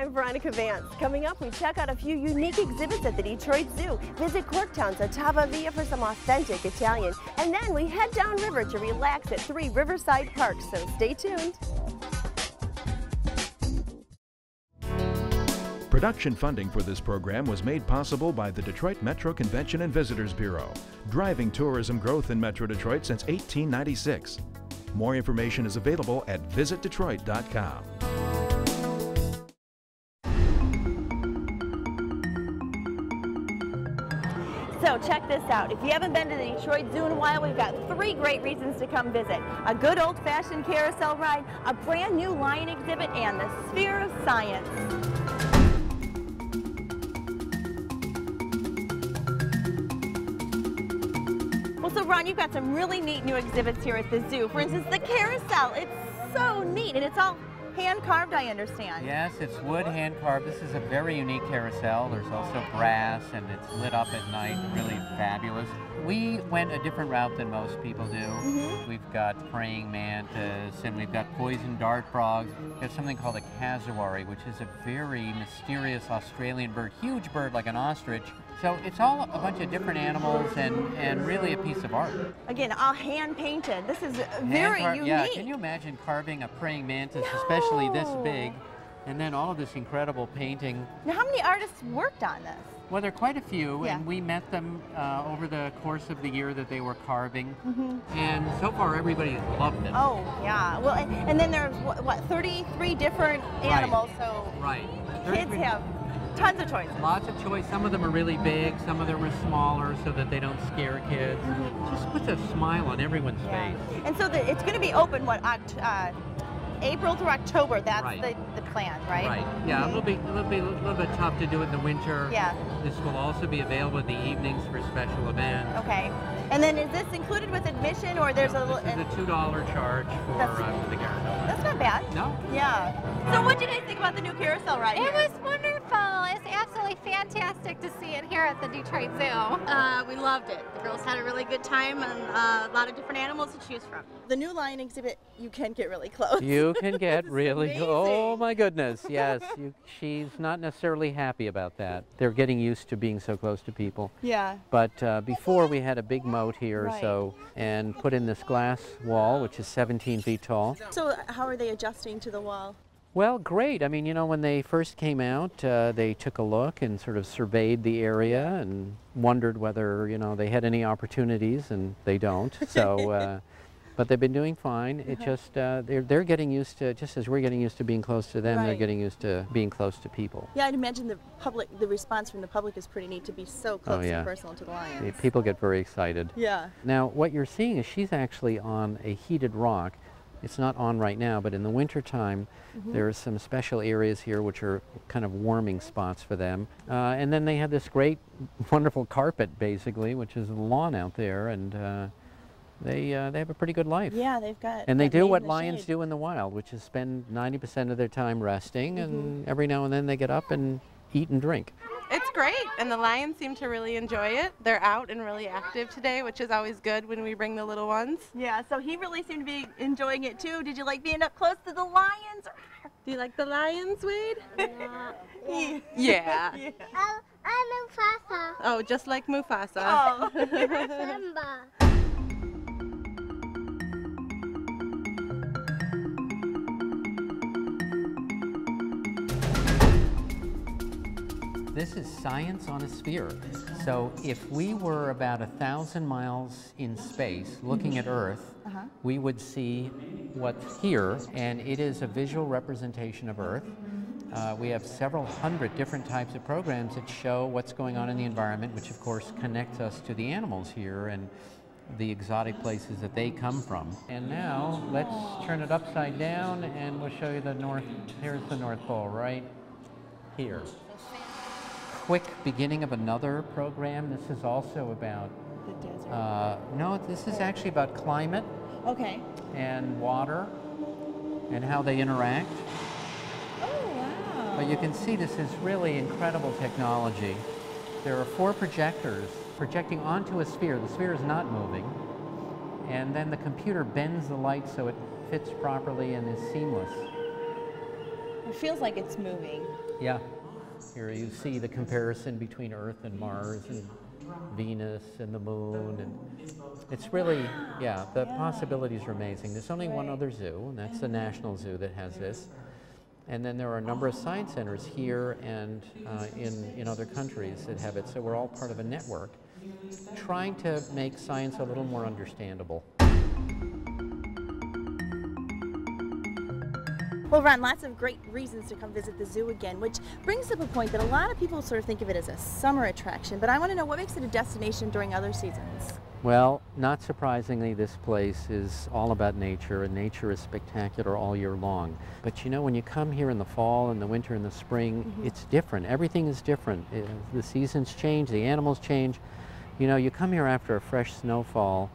I'm Veronica Vance. Coming up, we check out a few unique exhibits at the Detroit Zoo, visit Corktown's Otago Via for some authentic Italian, and then we head downriver to relax at 3 riverside parks, so stay tuned. Production funding for this program was made possible by the Detroit Metro Convention and Visitors Bureau, driving tourism growth in Metro Detroit since 1896. More information is available at visitdetroit.com. So check this out. If you haven't been to the Detroit Zoo in a while, we've got 3 great reasons to come visit. A good old-fashioned carousel ride, a brand new lion exhibit, and the Sphere of Science. Well, so Ron, you've got some really neat new exhibits here at the zoo. For instance, the carousel. It's so neat, and it's all hand-carved, I understand. Yes, it's wood hand-carved. This is a very unique carousel. There's also brass, and it's lit up at night, really fabulous. We went a different route than most people do. We've got praying mantis, and we've got poison dart frogs. There's something called a cassowary, which is a very mysterious Australian bird, huge bird like an ostrich. So it's all a bunch of different animals and really a piece of art. Again, all hand-painted. This is very unique. Yeah, can you imagine carving a praying mantis, especially this big, and then all of this incredible painting? Now, how many artists worked on this? Well, there are quite a few, and we met them over the course of the year that they were carving, and so far everybody's loved it. Oh, yeah. Well, and then there's, what 33 different animals, so kids have tons of choices. Lots of choice. Some of them are really big, some of them are smaller so that they don't scare kids. Just puts a smile on everyone's face. And so it's going to be open, what, April through October, that's the plan, right? Right. Yeah, it'll be a little bit tough to do it in the winter. Yeah. This will also be available in the evenings for special events. Okay. And then is this included with admission, or there's a little? This is a $2 charge for the carousel. That's not bad. No. Yeah. So what did you guys think about the new carousel ride here? It was wonderful. It's absolutely fantastic to see it here at the Detroit Zoo. We loved it. The girls had a really good time and a lot of different animals to choose from. The new lion exhibit, you can get really close. You can get really, amazing. oh my goodness, yes. She's not necessarily happy about that. They're getting used to being so close to people. Yeah. But before we had a big moat here, and put in this glass wall, which is 17 feet tall. So how are they adjusting to the wall? Well, great. I mean, you know, when they first came out, they took a look and sort of surveyed the area and wondered whether, you know, they had any opportunities, and they don't. So, but they've been doing fine. It just, they're getting used to, just as we're getting used to being close to them, they're getting used to being close to people. Yeah, I'd imagine the response from the public is pretty neat to be so close and personal to the lions. People get very excited. Yeah. Now, what you're seeing is she's actually on a heated rock. It's not on right now, but in the winter time, there are some special areas here which are kind of warming spots for them. And then they have this great, wonderful carpet, basically, which is the lawn out there, and they have a pretty good life. Yeah, they've got. And they do what lions do in the wild, which is spend 90% of their time resting, and every now and then they get up and eat and drink. It's great, and the lions seem to really enjoy it. They're out and really active today, which is always good when we bring the little ones. Yeah, so he really seemed to be enjoying it too. Did you like being up close to the lions? Do you like the lions, Wade? Yeah. I'm Mufasa. Oh, just like Mufasa. Oh. Simba. This is science on a sphere. So if we were about 1,000 miles in space looking at Earth, we would see what's here, and it is a visual representation of Earth. We have several hundred different types of programs that show what's going on in the environment, which of course connects us to the animals here and the exotic places that they come from. And now let's turn it upside down and we'll show you the north. Here's the North Pole right here. Quick beginning of another program. This is also about the desert. No, this is actually about climate. Okay. And water and how they interact. Oh, wow. But you can see this is really incredible technology. There are 4 projectors projecting onto a sphere. The sphere is not moving. And then the computer bends the light so it fits properly and is seamless. It feels like it's moving. Yeah. Here you see the comparison between Earth and Mars and Venus and the moon, and it's really, yeah, the possibilities are amazing. There's only one other zoo, and that's the National Zoo that has this. And then there are a number of science centers here and in other countries that have it, so we're all part of a network trying to make science a little more understandable. Well, Ron, lots of great reasons to come visit the zoo again, which brings up a point that a lot of people sort of think of it as a summer attraction, but I want to know what makes it a destination during other seasons? Well, not surprisingly, this place is all about nature, and nature is spectacular all year long. But you know, when you come here in the fall and the winter and the spring, it's different. Everything is different. The seasons change, the animals change. You know, you come here after a fresh snowfall,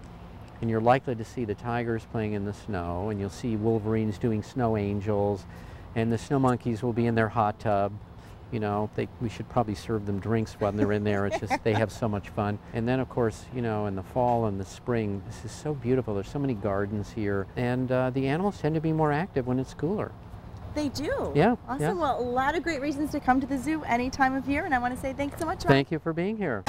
and you're likely to see the tigers playing in the snow, and you'll see wolverines doing snow angels, and the snow monkeys will be in their hot tub. You know, we should probably serve them drinks while they're in there. It's just, they have so much fun. And then, of course, you know, in the fall and the spring, this is so beautiful. There's so many gardens here, and the animals tend to be more active when it's cooler. They do? Yeah. Awesome. Yeah. Well, a lot of great reasons to come to the zoo any time of year, and I want to say thanks so much, Ron. Thank you for being here.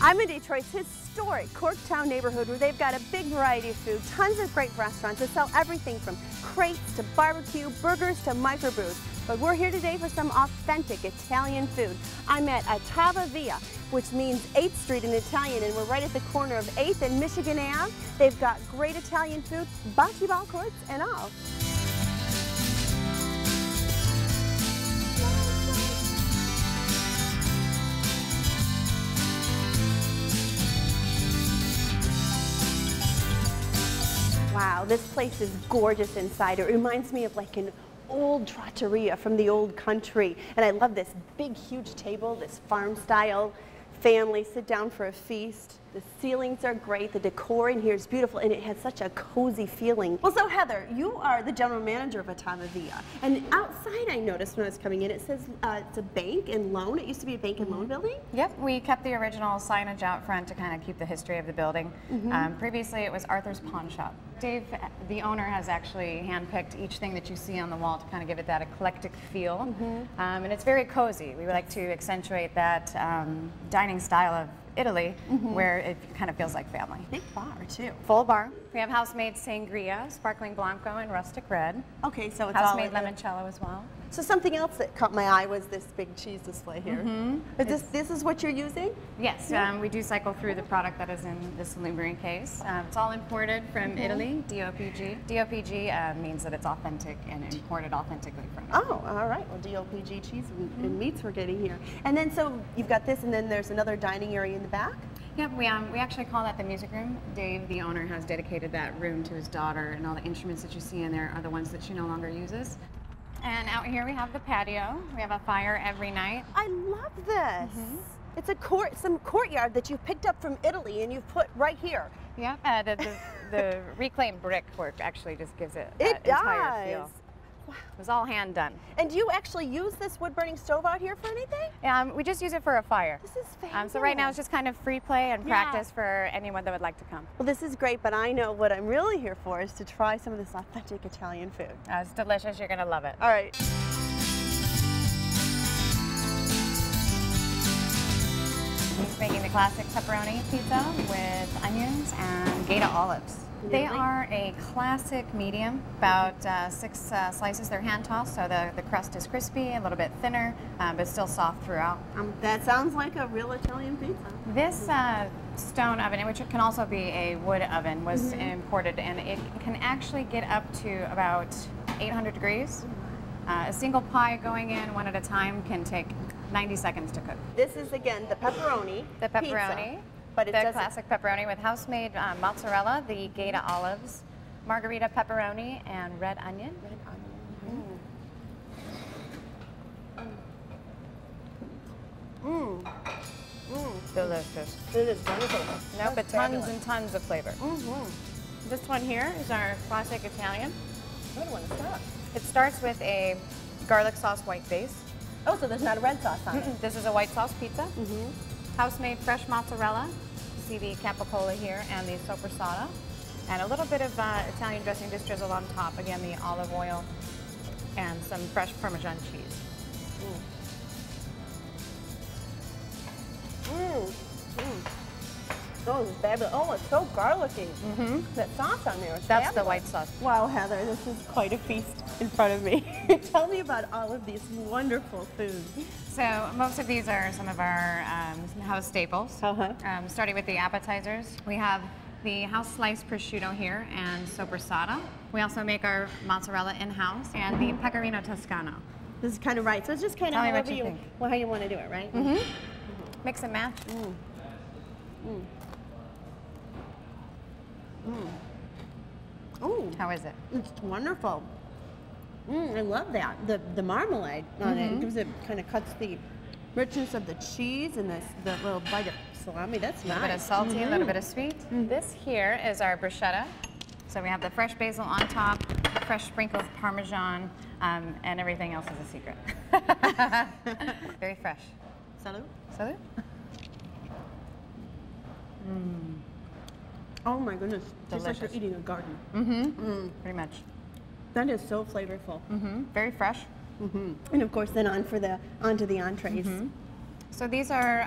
I'm in Detroit's historic Corktown neighborhood where they've got a big variety of food, tons of great restaurants that sell everything from crepes to barbecue, burgers to microbrews. But we're here today for some authentic Italian food. I'm at Otago Via, which means 8th Street in Italian, and we're right at the corner of 8th and Michigan Ave. They've got great Italian food, bocce ball courts and all. Wow, this place is gorgeous inside. It reminds me of like an old trattoria from the old country. And I love this big, huge table, this farm-style family sit down for a feast. The ceilings are great, the decor in here is beautiful, and it has such a cozy feeling. Well, so Heather, you are the general manager of Otago Via, and outside I noticed when I was coming in, it says it's a bank and loan. It used to be a bank and loan building? Yep, we kept the original signage out front to kind of keep the history of the building. Previously it was Arthur's Pawn Shop. Dave, the owner, has actually handpicked each thing that you see on the wall to kind of give it that eclectic feel. And it's very cozy. We would like to accentuate that dining style of Italy, where it kind of feels like family. Big bar, too. Full bar. We have house-made sangria, sparkling blanco, and rustic red. Okay, so it's house-made limoncello as well. So something else that caught my eye was this big cheese display here. But this is what you're using? Yes, we do cycle through the product that is in this aluminum case. It's all imported from Italy, DOPG. DOPG means that it's authentic and imported authentically from Italy. Oh, all right. Well, DOPG cheese and meats we're getting here. And then so you've got this, and then there's another dining area in the back? Yep, we actually call that the music room. Dave, the owner, has dedicated that room to his daughter, and all the instruments that you see in there are the ones that she no longer uses. And out here we have the patio. We have a fire every night. I love this. It's a some courtyard that you've picked up from Italy and you've put right here. Yeah, the reclaimed brickwork actually just gives it It that entire feel. does. Wow. It was all hand done. And do you actually use this wood-burning stove out here for anything? We just use it for a fire. This is fabulous. So right now it's just kind of free play and practice for anyone that would like to come. Well, this is great, but I know what I'm really here for is to try some of this authentic Italian food. It's delicious. You're going to love it. All right. He's making the classic pepperoni pizza with onions and Gaeta olives. They are a classic medium, about 6 slices. They're hand tossed, so the crust is crispy, a little bit thinner, but still soft throughout. That sounds like a real Italian pizza. This stone oven, which can also be a wood oven, was imported, and it can actually get up to about 800 degrees. A single pie going in one at a time can take 90 seconds to cook. This is, again, the pepperoni pizza. But it the classic pepperoni with house-made mozzarella, the Gaeta olives, margarita pepperoni, and red onion. Delicious. It is wonderful. No, but tons and tons of flavor. This one here is our classic Italian. I don't want to stop. It starts with a garlic sauce white base. Oh, so there's not a red sauce on it. This is a white sauce pizza. House-made fresh mozzarella. You see the capicola here and the soppressata. And a little bit of Italian dressing just drizzled on top. Again, the olive oil and some fresh Parmesan cheese. Oh, it's fabulous. Oh, it's so garlicky. That sauce on there is That's fabulous. the white sauce. Wow, Heather, this is quite a feast in front of me. Tell me about all of these wonderful foods. So most of these are some of our house staples. Starting with the appetizers, we have the house sliced prosciutto here and soppressata. We also make our mozzarella in-house and the pecorino toscano. This is kind of right. So it's just kind of however you, how you want to do it, right? Mix and match. Oh, how is it? It's wonderful. I love that. The marmalade on it gives it, kind of cuts the richness of the cheese and the little bite of salami. That's nice. A little bit of salty, a little bit of sweet. This here is our bruschetta. So we have the fresh basil on top, fresh sprinkle of Parmesan, and everything else is a secret. Very fresh. Salud. Salud. Oh my goodness. Delicious. It's like you're eating a garden. Pretty much. That is so flavorful. Very fresh. And of course then onto the entrees. So these are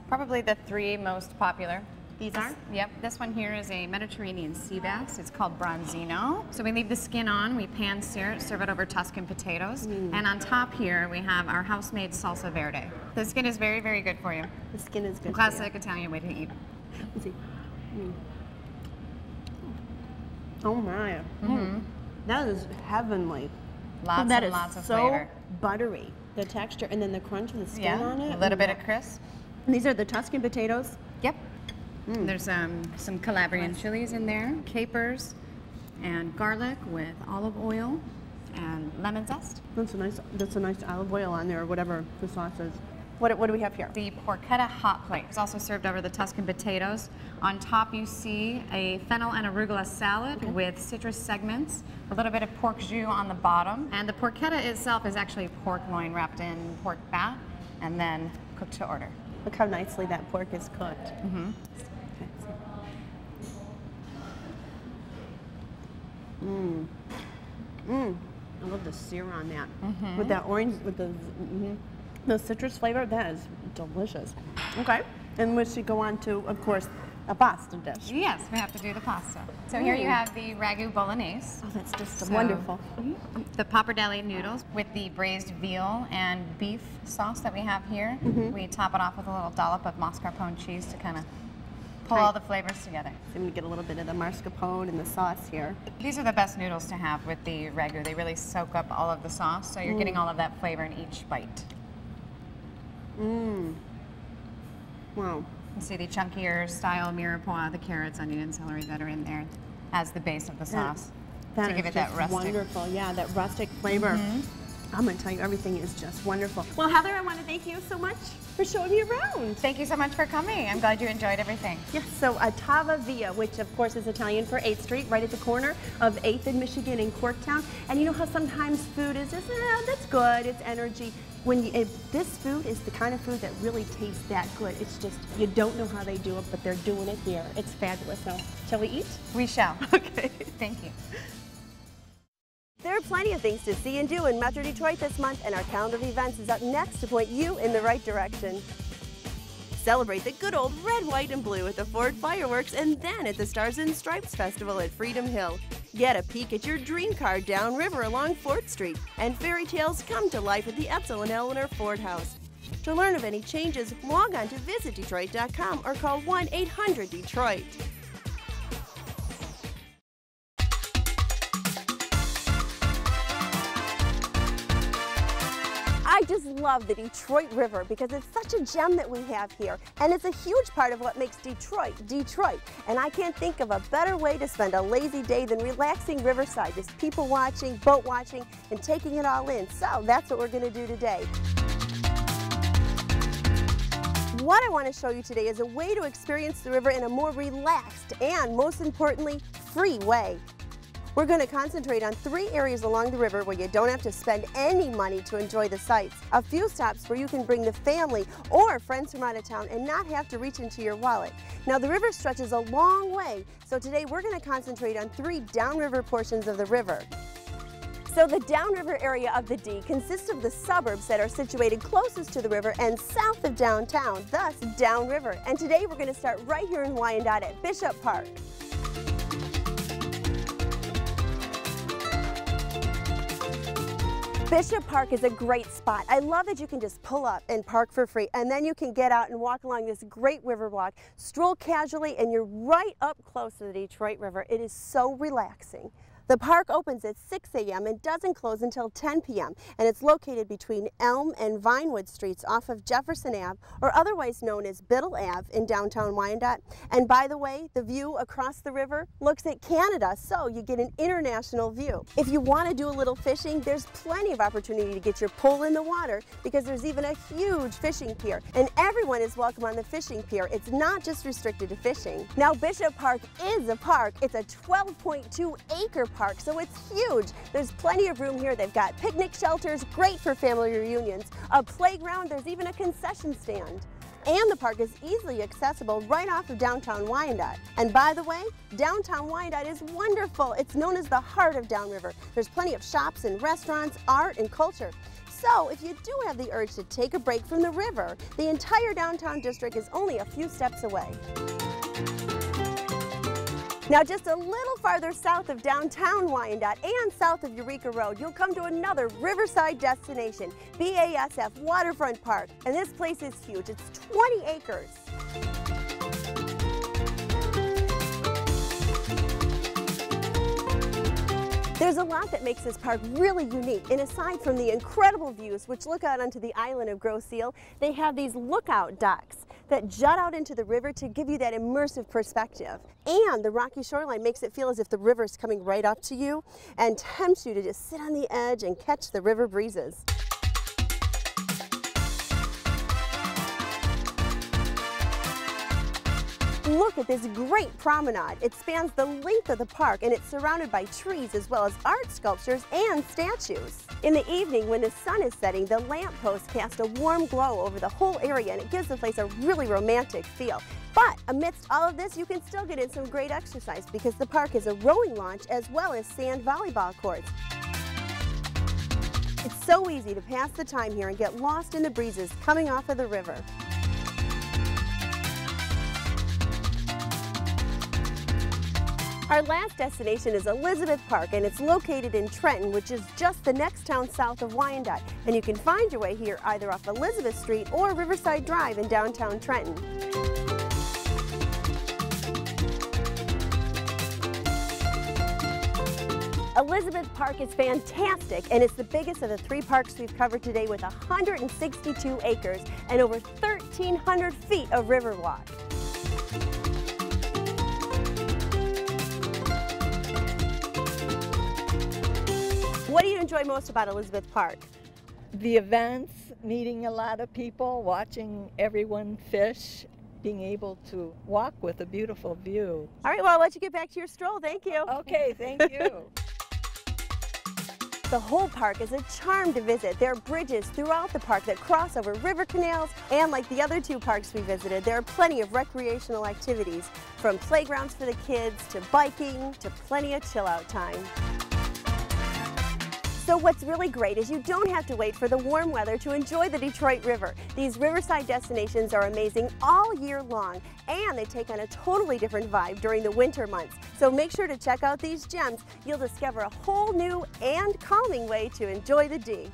probably the 3 most popular. These are? Yep. This one here is a Mediterranean sea bass. It's called bronzino. So we leave the skin on, we pan sear it, serve it over Tuscan potatoes. And on top here, we have our house-made salsa verde. The skin is very, very good for you. The skin is good. Classic Italian way to eat. Let's see. Oh my. That is heavenly. Lots that and is lots of so flavor. Buttery. The texture and then the crunch of the skin Yeah, on it. a little bit of crisp. And these are the Tuscan potatoes. Yep. There's some Calabrian chilies in there, capers, and garlic with olive oil and lemon zest. That's a nice olive oil on there, or whatever the sauce is. What do we have here? The porchetta hot plate is also served over the Tuscan potatoes. On top you see a fennel and arugula salad with citrus segments, a little bit of pork jus on the bottom, and the porchetta itself is actually pork loin wrapped in pork fat and then cooked to order. Look how nicely that pork is cooked. I love the sear on that. With that orange, with the citrus flavor, that is delicious. Okay, and we should go on to, of course, a pasta dish. Yes, we have to do the pasta. So here you have the ragu bolognese. Oh, that's just wonderful. The pappardelle noodles with the braised veal and beef sauce that we have here. We top it off with a little dollop of mascarpone cheese to kind of pull all the flavors together. So we get a little bit of the mascarpone and the sauce here. These are the best noodles to have with the ragu. They really soak up all of the sauce, so you're getting all of that flavor in each bite. Wow. You see the chunkier style mirepoix, the carrots, onion, and celery that are in there as the base of the sauce to give it that rustic. Wonderful, yeah, that rustic flavor. I'm going to tell you, everything is just wonderful. Well, Heather, I want to thank you so much for showing me around. Thank you so much for coming. I'm glad you enjoyed everything. Yes, so Otago Via, which of course is Italian for 8th Street, right at the corner of 8th and Michigan in Corktown. And you know how sometimes food is just, that's good, it's energy. This food is the kind of food that really tastes that good. It's just, you don't know how they do it, but they're doing it here. It's fabulous. Now, shall we eat? We shall. Okay. Thank you. There are plenty of things to see and do in Metro Detroit this month, and our calendar of events is up next to point you in the right direction. Celebrate the good old red, white, and blue at the Ford Fireworks and then at the Stars and Stripes Festival at Freedom Hill. Get a peek at your dream car downriver along 4th Street, and fairy tales come to life at the Etzel and Eleanor Ford House. To learn of any changes, log on to visitdetroit.com or call 1-800-DETROIT. I just love the Detroit River because it's such a gem that we have here, and it's a huge part of what makes Detroit, Detroit. And I can't think of a better way to spend a lazy day than relaxing riverside, just people watching, boat watching, and taking it all in. So that's what we're going to do today. What I want to show you today is a way to experience the river in a more relaxed and, most importantly, free way. We're going to concentrate on 3 areas along the river where you don't have to spend any money to enjoy the sights. A few stops where you can bring the family or friends from out of town and not have to reach into your wallet. Now the river stretches a long way, so today we're going to concentrate on 3 downriver portions of the river. So the downriver area of the D consists of the suburbs that are situated closest to the river and south of downtown, thus downriver. And today we're going to start right here in Wyandotte at Bishop Park. Bishop Park is a great spot. I love that you can just pull up and park for free, and then you can get out and walk along this great river walk, stroll casually, and you're right up close to the Detroit River. It is so relaxing. The park opens at 6 a.m. and doesn't close until 10 p.m. and it's located between Elm and Vinewood Streets off of Jefferson Ave, or otherwise known as Biddle Ave in downtown Wyandotte. And by the way, the view across the river looks at Canada, so you get an international view. If you want to do a little fishing, there's plenty of opportunity to get your pole in the water because there's even a huge fishing pier, and everyone is welcome on the fishing pier. It's not just restricted to fishing. Now Bishop Park is a park. It's a 12.2-acre park, so it's huge. There's plenty of room here. They've got picnic shelters, great for family reunions, a playground, there's even a concession stand. And the park is easily accessible right off of downtown Wyandotte. And by the way, downtown Wyandotte is wonderful. It's known as the heart of Downriver. There's plenty of shops and restaurants, art and culture. So if you do have the urge to take a break from the river, the entire downtown district is only a few steps away. Now just a little farther south of downtown Wyandotte and south of Eureka Road, you'll come to another riverside destination, BASF Waterfront Park. And this place is huge. It's 20 acres. There's a lot that makes this park really unique, and aside from the incredible views which look out onto the island of Gros Seal, they have these lookout docks that jut out into the river to give you that immersive perspective. And the rocky shoreline makes it feel as if the river's coming right up to you and tempts you to just sit on the edge and catch the river breezes. Look at this great promenade. It spans the length of the park and it's surrounded by trees as well as art sculptures and statues. In the evening, when the sun is setting, the lampposts cast a warm glow over the whole area and it gives the place a really romantic feel. But amidst all of this, you can still get in some great exercise because the park is a rowing launch as well as sand volleyball courts. It's so easy to pass the time here and get lost in the breezes coming off of the river. Our last destination is Elizabeth Park, and it's located in Trenton, which is just the next town south of Wyandotte. And you can find your way here either off Elizabeth Street or Riverside Drive in downtown Trenton. Elizabeth Park is fantastic, and it's the biggest of the 3 parks we've covered today with 162 acres and over 1,300 feet of riverwalk. What do you enjoy most about Elizabeth Park? The events, meeting a lot of people, watching everyone fish, being able to walk with a beautiful view. All right, well, I'll let you get back to your stroll. Thank you. Okay, thank you. The whole park is a charm to visit. There are bridges throughout the park that cross over river canals, and like the other 2 parks we visited, there are plenty of recreational activities, from playgrounds for the kids to biking to plenty of chill-out time. So what's really great is you don't have to wait for the warm weather to enjoy the Detroit River. These riverside destinations are amazing all year long, and they take on a totally different vibe during the winter months. So make sure to check out these gems. You'll discover a whole new and calming way to enjoy the D.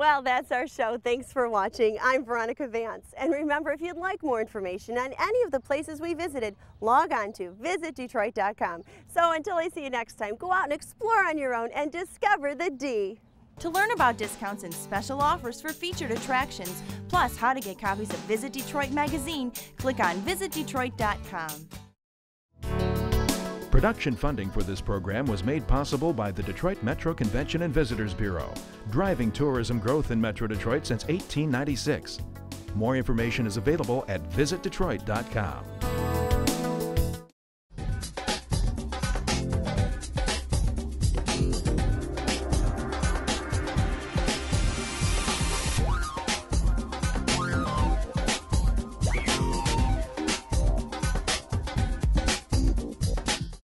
Well, that's our show. Thanks for watching. I'm Veronica Vance. And remember, if you'd like more information on any of the places we visited, log on to visitdetroit.com. So until I see you next time, go out and explore on your own and discover the D. To learn about discounts and special offers for featured attractions, plus how to get copies of Visit Detroit magazine, click on visitdetroit.com. Production funding for this program was made possible by the Detroit Metro Convention and Visitors Bureau, driving tourism growth in Metro Detroit since 1896. More information is available at visitdetroit.com.